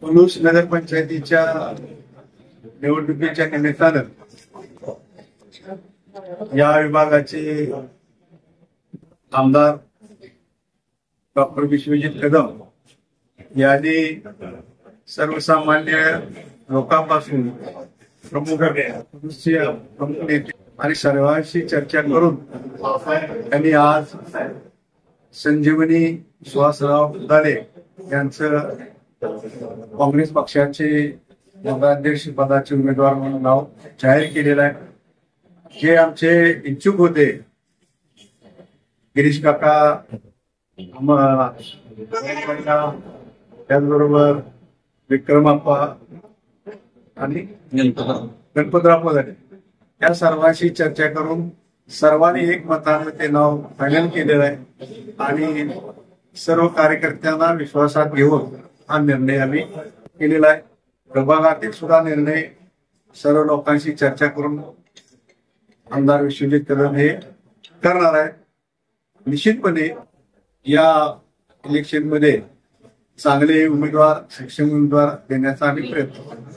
पलूस नगरपंचायतीच्या निवडणुकीच्या निमित्तानं या विभागाचे आमदार डॉक्टर विश्वजित कदम यांनी सर्वसामान्य लोकांपासून प्रमुख नेते आणि सर्वांशी चर्चा करून त्यांनी आज संजीवनी सुहासराव दुधाळे यांचं काँग्रेस पक्षाचे नगराध्यक्ष पदाचे उमेदवार म्हणून नाव जाहीर केलेलं आहे. जे आमचे इच्छुक होते गिरीश काका, त्याचबरोबर विक्रमाप्पा आणि गणपतराव पदारे या सर्वांशी चर्चा करून सर्वांनी एकमताने ते नाव फायनल केलेलं आहे आणि सर्व कार्यकर्त्यांना विश्वासात घेऊन हा निर्णय आम्ही केलेला आहे. प्रभागातील सुद्धा निर्णय सर्व लोकांशी चर्चा करून आमदार विश्वजित कदम हे करणार आहेत. निश्चितपणे या इलेक्शनमध्ये चांगले उमेदवार, सक्षम उमेदवार देण्याचा आम्ही प्रयत्न करू.